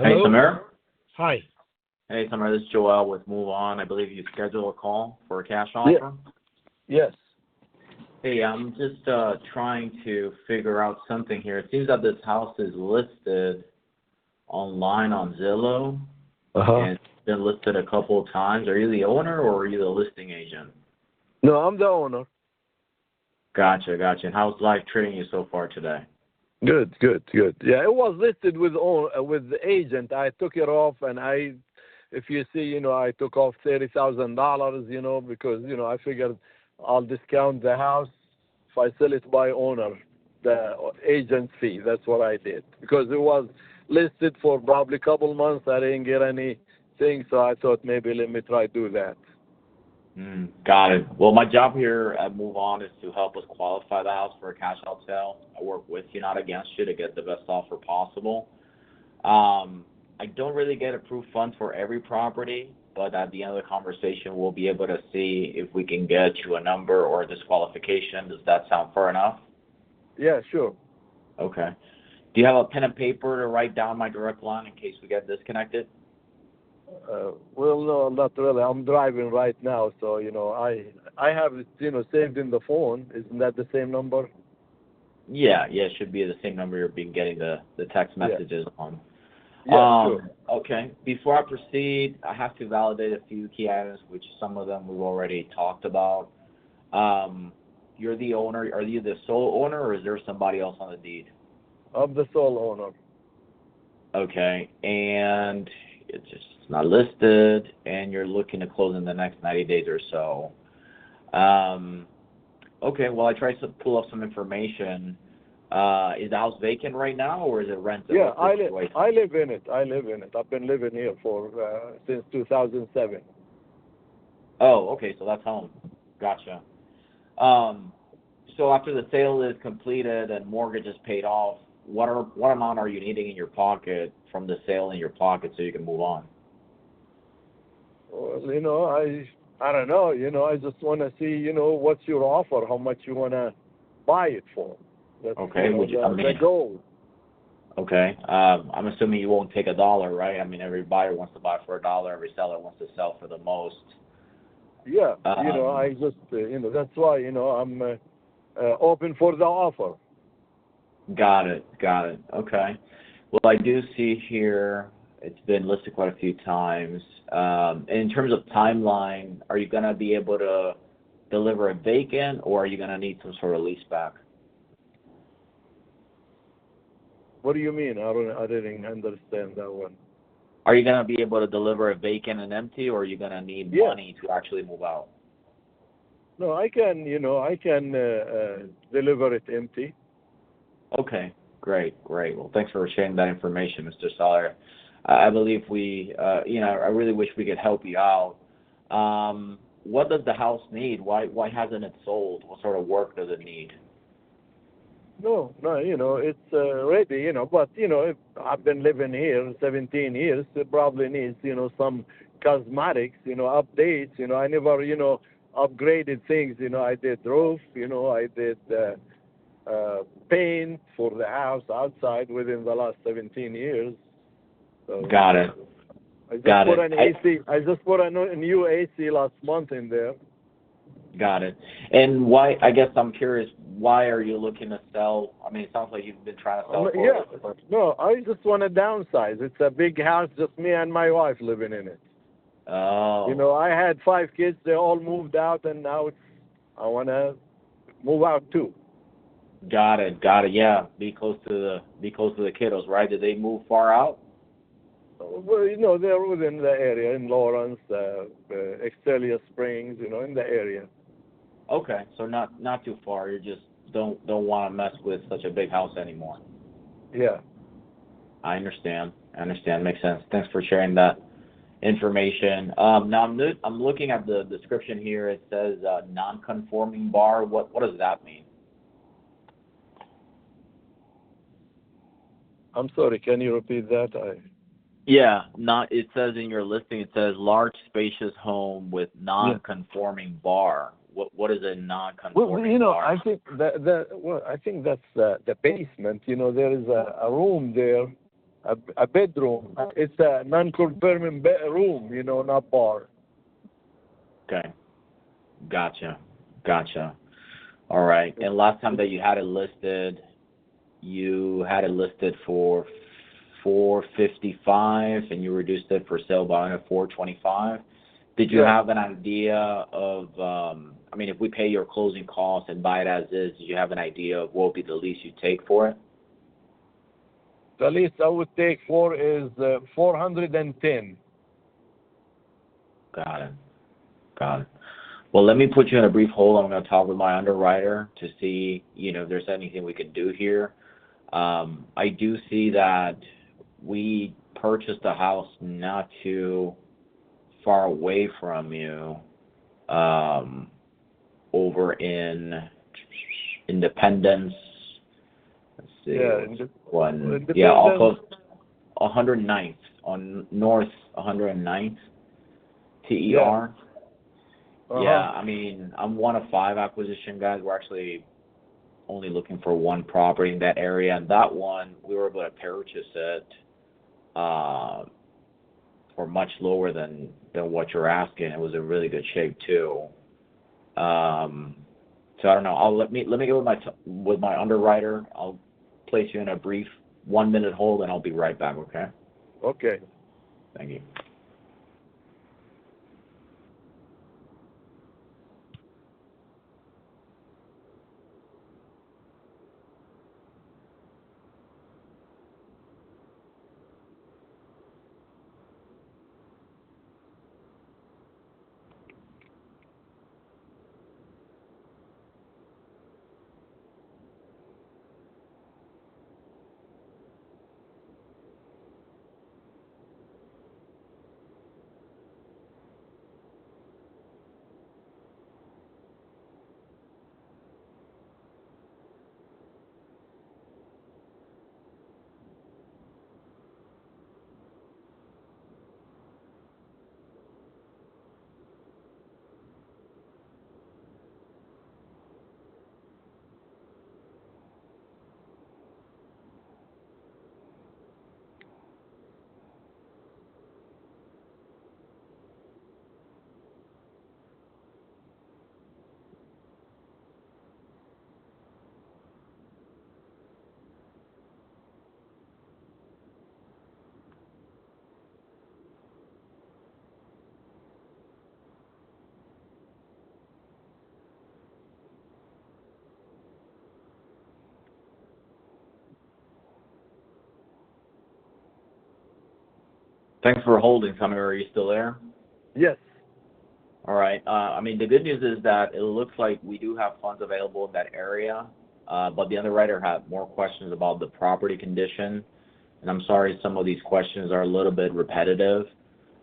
Hey, Hello? Samir. Hi. Hey, Samir. This is Joel with Move On. I believe you scheduled a call for a cash Yeah. offer. Yes. Hey, I'm just trying to figure out something here. It seems that this house is listed online on Zillow, Uh-huh. and it's been listed a couple of times. Are you the owner or are you the listing agent? No, I'm the owner. Gotcha, gotcha. And how's life treating you so far today? Good, good, good. Yeah, it was listed with the agent. I took it off, and if you see, I took off $30,000, because I figured I'll discount the house if I sell it by owner, the agent fee. That's what I did because it was listed for probably a couple months. I didn't get anything, so I thought maybe let me try do that. Got it. Well, my job here at Move On is to help us qualify the house for a cash out sale. I work with you, not against you, to get the best offer possible. I don't really get approved funds for every property, but at the end of the conversation, we'll be able to see if we can get you a number or a disqualification. Does that sound fair enough? Yeah, sure. Okay. Do you have a pen and paper to write down my direct line in case we get disconnected? Well, no, not really. I'm driving right now, so I have it, saved in the phone. Isn't that the same number? Yeah, it should be the same number you've been getting the text messages on. Yeah, sure. Okay. Before I proceed, I have to validate a few key items, which some of them we've already talked about. You're the owner. Are you the sole owner, or is there somebody else on the deed? I'm the sole owner. Okay. And it's just not listed, and you're looking to close in the next 90 days or so. Okay. Well, I tried to pull up some information. Is the house vacant right now, or is it rented? Yeah, I live in it. I've been living here for since 2007. Oh, okay. So that's home. Gotcha. So after the sale is completed and mortgage is paid off, what amount are you needing in your pocket from the sale in your pocket so you can move on? Well, I don't know. I just want to see, what's your offer, how much you want to buy it for. That's Okay. the goal. Okay. I'm assuming you won't take $1, right? I mean, every buyer wants to buy for $1. Every seller wants to sell for the most. Yeah. I just, that's why, I'm open for the offer. Got it. Okay. Well, I do see here it's been listed quite a few times. In terms of timeline, are you going to be able to deliver it vacant, or are you going to need some sort of lease back? What do you mean? I didn't understand that one. Are you going to be able to deliver it vacant and empty, or are you going to need money to actually move out? No, I can deliver it empty. Okay, great. Well, thanks for sharing that information, Mr. Saller. I believe I really wish we could help you out. What does the house need? Why hasn't it sold? What sort of work does it need? No, it's ready, but, if I've been living here 17 years, it probably needs, some cosmetics, updates, I never, upgraded things, I did roof, I did paint for the house outside within the last 17 years. So Got it. I just put a new AC last month in there. Got it. And why? I guess I'm curious. Why are you looking to sell? I mean, it sounds like you've been trying to sell. No, I just want to downsize. It's a big house, just me and my wife living in it. Oh. I had 5 kids. They all moved out, and now I want to move out too. Got it. Yeah, be close to the kiddos, right? Did they move far out? Well, they're within the area in Lawrence, Excelia Springs, in the area. Okay, so not too far. You just don't want to mess with such a big house anymore. Yeah. I understand. Makes sense. Thanks for sharing that information. Now I'm looking at the description here. It says non-conforming bar. What does that mean? I'm sorry. Can you repeat that? Yeah, it says in your listing, it says large spacious home with non-conforming bar. What is a non-conforming bar? I think I think that's the basement. There is a room there a bedroom. It's a non-conforming room, not bar. Okay. Gotcha. Gotcha. All right. And last time that you had it listed for 455, and you reduced it for sale by under 425. Did you have an idea of, if we pay your closing costs and buy it as is, did you have an idea of what would be the least you'd take for it? The least I would take for is 410. Got it. Got it. Well, let me put you in a brief hold. I'm going to talk with my underwriter to see, if there's anything we can do here. I do see that we purchased a house not too far away from you, over in Independence. Let's see. Off of 109th on North 109th TER. Yeah. Yeah, I'm one of 5 acquisition guys. We're actually only looking for one property in that area, and that one we were able to purchase it for much lower than what you're asking. It was in really good shape too. So I don't know. Let me get with my underwriter. I'll place you in a brief 1-minute hold, and I'll be right back. Okay. Okay. Thank you. Thanks for holding, Samir. Are you still there? Yes. All right. The good news is that it looks like we do have funds available in that area, but the underwriter had more questions about the property condition. And I'm sorry, some of these questions are a little bit repetitive.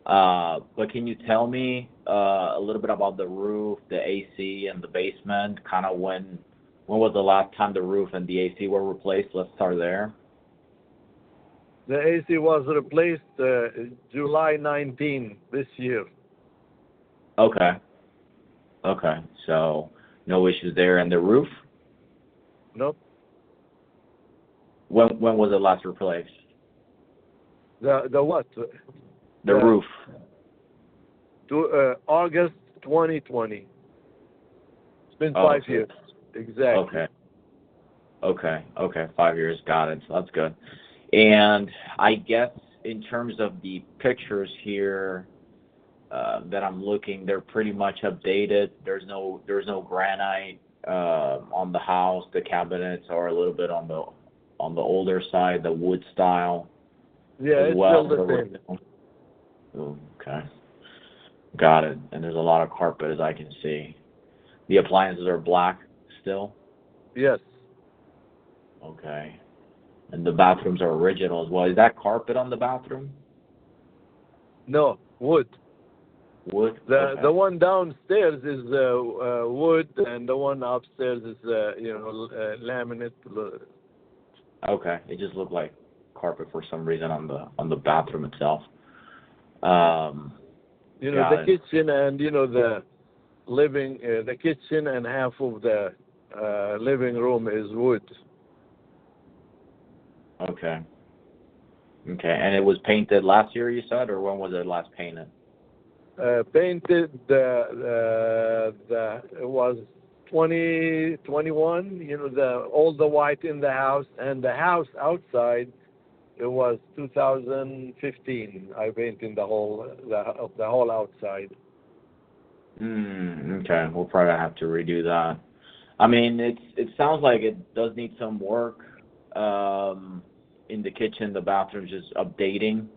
But can you tell me a little bit about the roof, the AC, and the basement? Kind of when was the last time the roof and the AC were replaced? Let's start there. The AC was replaced July 19 this year. Okay. Okay. So no issues there. And the roof? Nope. When was it last replaced? The what? The roof. August 2020. It's been 5 years. Exactly. Okay. 5 years. Got it. So that's good. And I guess in terms of the pictures here that I'm looking, they're pretty much updated. There's no granite on the house. The cabinets are a little bit on the older side, the wood style. Yeah, it's still the same. Okay. Got it. And there's a lot of carpet, as I can see. The appliances are black still? Yes. Okay. And the bathrooms are original as well. Is that carpet on the bathroom? No, wood. Wood? The one downstairs is wood, and the one upstairs is laminate. Okay. It just looked like carpet for some reason on the bathroom itself. The kitchen and the living, the kitchen and half of the living room is wood. Okay. Okay, and it was painted last year, you said, or when was it last painted? Painted it was 2021. All the white in the house, and the house outside it was 2015. I painted the whole outside. Okay, we'll probably have to redo that. I mean, it sounds like it does need some work in the kitchen, the bathrooms, just updating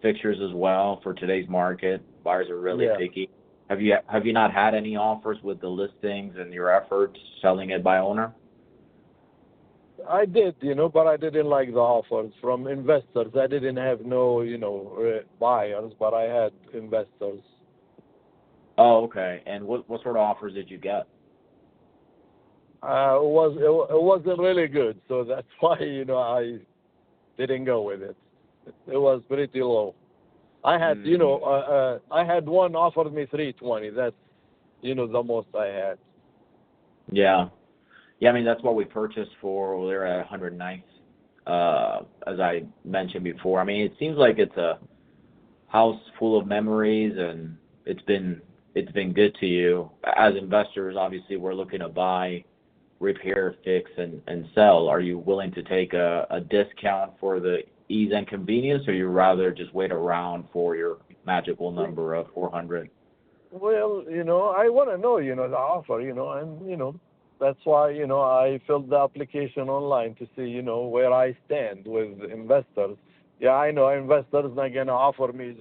fixtures as well for today's market. Buyers are really picky. Have you not had any offers with the listings and your efforts selling it by owner? I did, but I didn't like the offers from investors. I didn't have no, buyers, but I had investors. Oh, okay. And what sort of offers did you get? It wasn't really good, so that's why I didn't go with it. It was pretty low. I had I had one offered me 320. That's the most I had. Yeah. I mean, that's what we purchased for. They're at 109th, as I mentioned before. I mean, it seems like it's a house full of memories, and it's been good to you. As investors, obviously, we're looking to buy, repair, fix, and sell. Are you willing to take a discount for the ease and convenience, or you rather just wait around for your magical number of 400? Well, I want to know, the offer, and that's why, I filled the application online to see, where I stand with investors. Yeah, I know investors not gonna offer me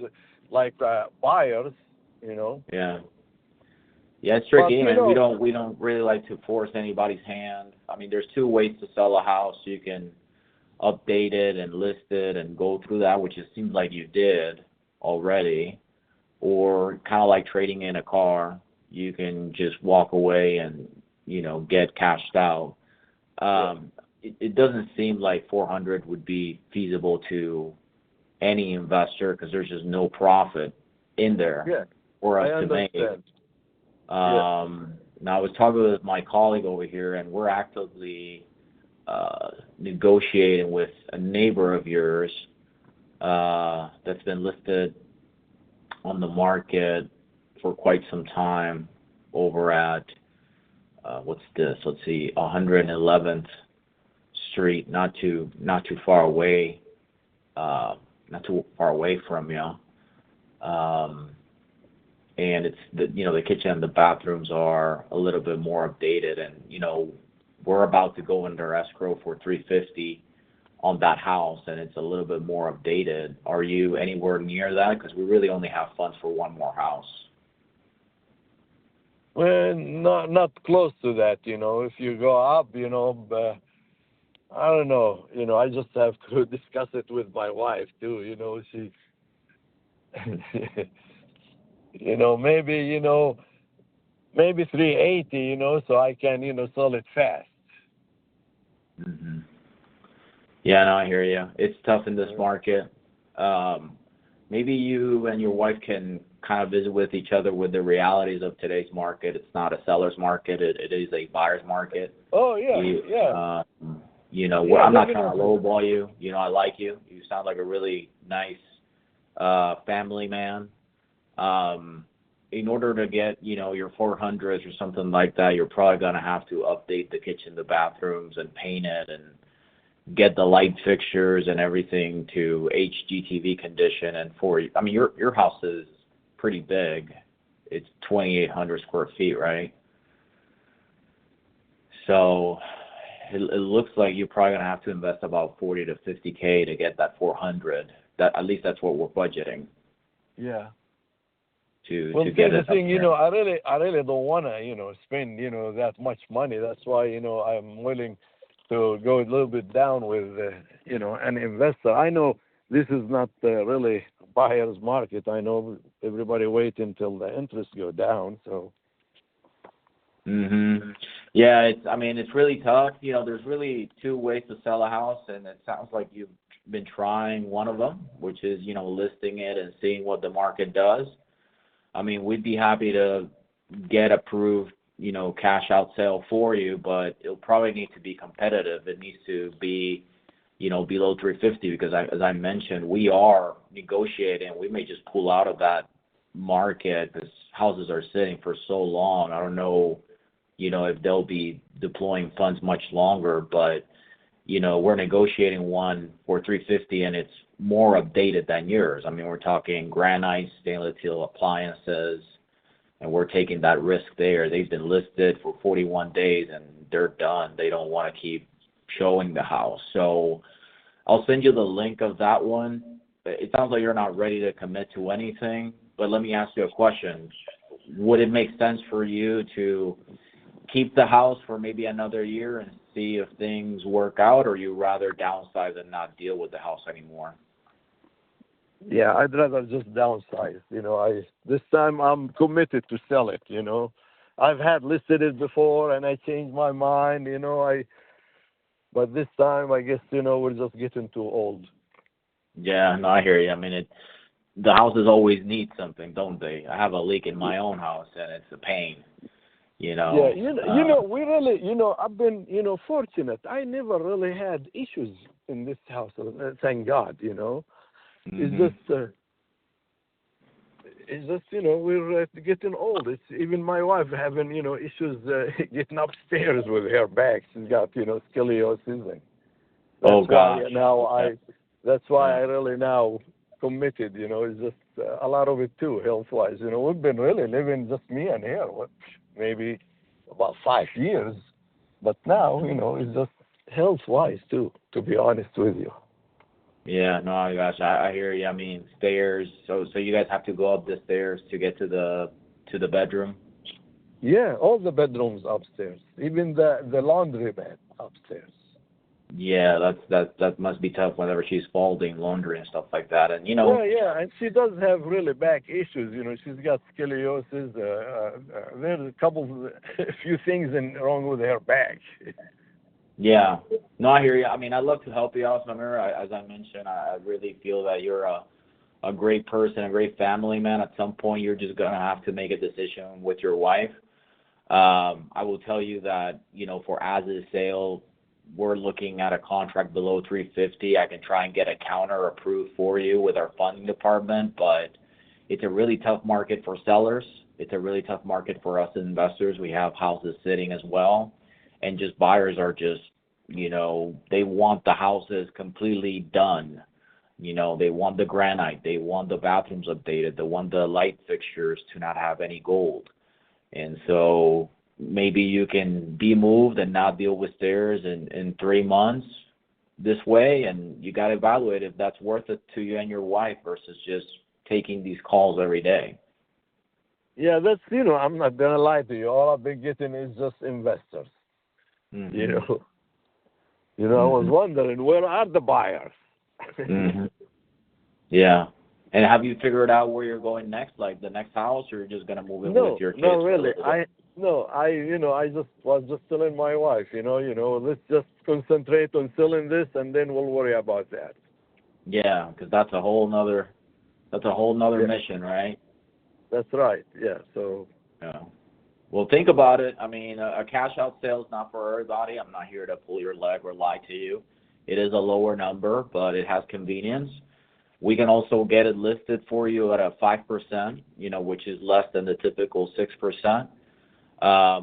like buyers, Yeah. Yeah, it's tricky, but, and we don't really like to force anybody's hand. I mean, there's two ways to sell a house. You can update it and list it and go through that, which it seems like you did already, or kind of like trading in a car. You can just walk away and get cashed out. It doesn't seem like 400 would be feasible to any investor because there's just no profit in there for us to make. Now, I was talking with my colleague over here, and we're actively negotiating with a neighbor of yours that's been listed on the market for quite some time over at what's this? Let's see, 111th Street, not too far away, from you. And it's the kitchen and the bathrooms are a little bit more updated, and we're about to go under escrow for 350 on that house, and it's a little bit more updated. Are you anywhere near that? Because we really only have funds for one more house. Well, not close to that, If you go up, I don't know. I just have to discuss it with my wife too. She, maybe 380. So I can, sell it fast. Mm-hmm. Yeah, no, I hear you. It's tough in this market. Maybe you and your wife can kind of visit with each other with the realities of today's market. It's not a seller's market. It is a buyer's market. Oh, yeah. I'm not trying to lowball you. I like you. You sound like a really nice family man. In order to get, your 400s or something like that, you're probably going to have to update the kitchen, the bathrooms, and paint it and get the light fixtures and everything to HGTV condition. And your house is pretty big. It's 2,800 square feet, right? So it looks like you're probably going to have to invest about 40 to 50K to get that 400. At least that's what we're budgeting. Yeah. To well, get the it thing, up there. I really don't want to, spend, that much money. That's why, I'm willing to go a little bit down with, an investor. I know this is not really a buyer's market. I know everybody wait until the interest go down. So. Mhm. Yeah, it's really tough. There's really two ways to sell a house, and it sounds like you've been trying one of them, which is listing it and seeing what the market does. I mean, we'd be happy to get approved, cash out sale for you, but it'll probably need to be competitive. It needs to be, below 350 because as I mentioned, we are negotiating. We may just pull out of that market because houses are sitting for so long. I don't know, if they'll be deploying funds much longer, but we're negotiating one for 350 and it's more updated than yours. I mean, we're talking granite, stainless steel appliances, and we're taking that risk there. They've been listed for 41 days and they're done. They don't want to keep showing the house. So I'll send you the link of that one. It sounds like you're not ready to commit to anything, but let me ask you a question. Would it make sense for you to keep the house for maybe another year and see if things work out, or you rather downsize and not deal with the house anymore? Yeah, I'd rather just downsize. This time I'm committed to sell it. I've had listed it before and I changed my mind. But this time I guess we're just getting too old. Yeah, no, I hear you. I mean, the houses always need something, don't they? I have a leak in my own house and it's a pain. Yeah, we really, I've been, fortunate. I never really had issues in this house. Thank God, Mm-hmm. It's just, we're getting old. It's even my wife having, issues getting upstairs with her back. She's got, scoliosis. And Oh gosh. That's why I really now committed. It's just a lot of it too, health-wise. We've been really living just me and her. Maybe about 5 years, but now it's just health-wise too. To be honest with you. Yeah, no, gosh, I hear you. I mean, stairs. So you guys have to go up the stairs to get to the bedroom. Yeah, all the bedrooms upstairs, even the laundry bed upstairs. Yeah, that must be tough whenever she's folding laundry and stuff like that. And Yeah, and she does have really back issues. She's got scoliosis. There's a few things wrong with her back. Yeah, no, I hear you. I mean, I'd love to help you out, Samir. As I mentioned, I really feel that you're a great person, a great family man. At some point, you're just gonna have to make a decision with your wife. I will tell you that for as is sale, we're looking at a contract below 350. I can try and get a counter approved for you with our funding department, but it's a really tough market for sellers. It's a really tough market for us investors. We have houses sitting as well, and just buyers are just, they want the houses completely done. They want the granite, they want the bathrooms updated, they want the light fixtures to not have any gold. And so maybe you can be moved and not deal with stairs in 3 months this way, and you got to evaluate if that's worth it to you and your wife versus just taking these calls every day. Yeah, that's, I'm not going to lie to you. All I've been getting is just investors. Mm-hmm. I was wondering, where are the buyers? Mm-hmm. Yeah. And have you figured out where you're going next, like the next house, or you're just going to move in with your kids? No, really. I just was just telling my wife, let's just concentrate on selling this, and then we'll worry about that. Yeah, because that's a whole nother mission, right? That's right. Yeah. So. Yeah. Well, think about it. I mean, a cash out sale is not for everybody. I'm not here to pull your leg or lie to you. It is a lower number, but it has convenience. We can also get it listed for you at a 5%, which is less than the typical 6%.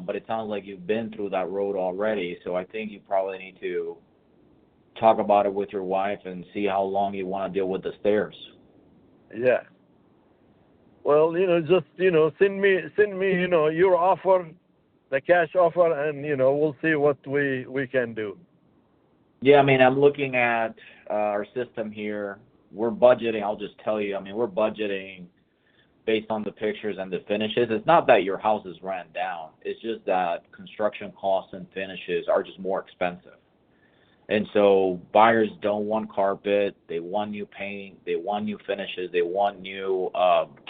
But it sounds like you've been through that road already, so I think you probably need to talk about it with your wife and see how long you want to deal with the stairs. Yeah. Well, just send me your offer, the cash offer, and we'll see what we can do. Yeah, I mean, I'm looking at our system here. We're budgeting. I'll just tell you. I mean, we're budgeting based on the pictures and the finishes. It's not that your house is ran down. It's just that construction costs and finishes are just more expensive. And so buyers don't want carpet. They want new paint. They want new finishes. They want new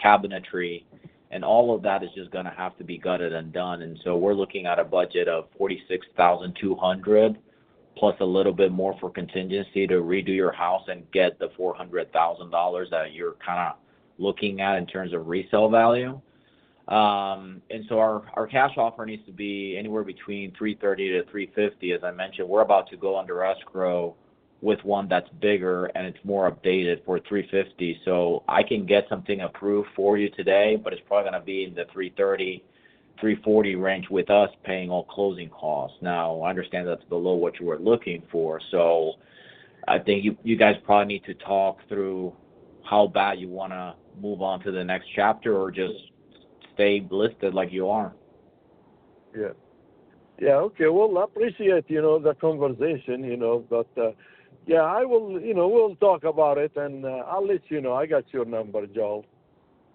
cabinetry. And all of that is just going to have to be gutted and done. And so we're looking at a budget of $46,200 plus a little bit more for contingency to redo your house and get the $400,000 that you're kind of looking at in terms of resale value. And so our cash offer needs to be anywhere between $330 to $350. As I mentioned, we're about to go under escrow with one that's bigger and it's more updated for 350. So I can get something approved for you today, but it's probably going to be in the 330, 340 range with us paying all closing costs. Now, I understand that's below what you were looking for. So I think you guys probably need to talk through how bad you want to move on to the next chapter or just stay listed like you are. Yeah. Yeah. Okay. Well, I appreciate the conversation. But yeah, I will. We'll talk about it, and I'll let you know. I got your number, Joel.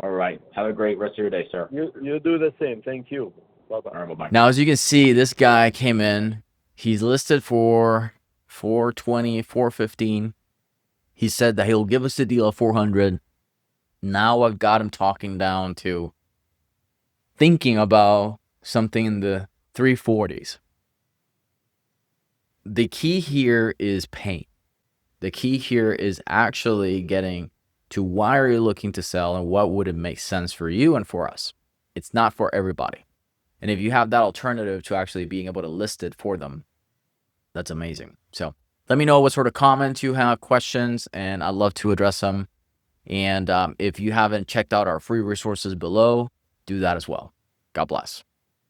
All right. Have a great rest of your day, sir. You do the same. Thank you. Bye bye. All right. Bye bye. Now, as you can see, this guy came in. He's listed for 420, 415. He said that he'll give us a deal of 400. Now I've got him talking down to thinking about something in the 340s. The key here is pain. The key here is actually getting to why are you looking to sell and what would it make sense for you and for us. It's not for everybody. And if you have that alternative to actually being able to list it for them, that's amazing. So let me know what sort of comments you have, questions, and I'd love to address them. And if you haven't checked out our free resources below, do that as well. God bless.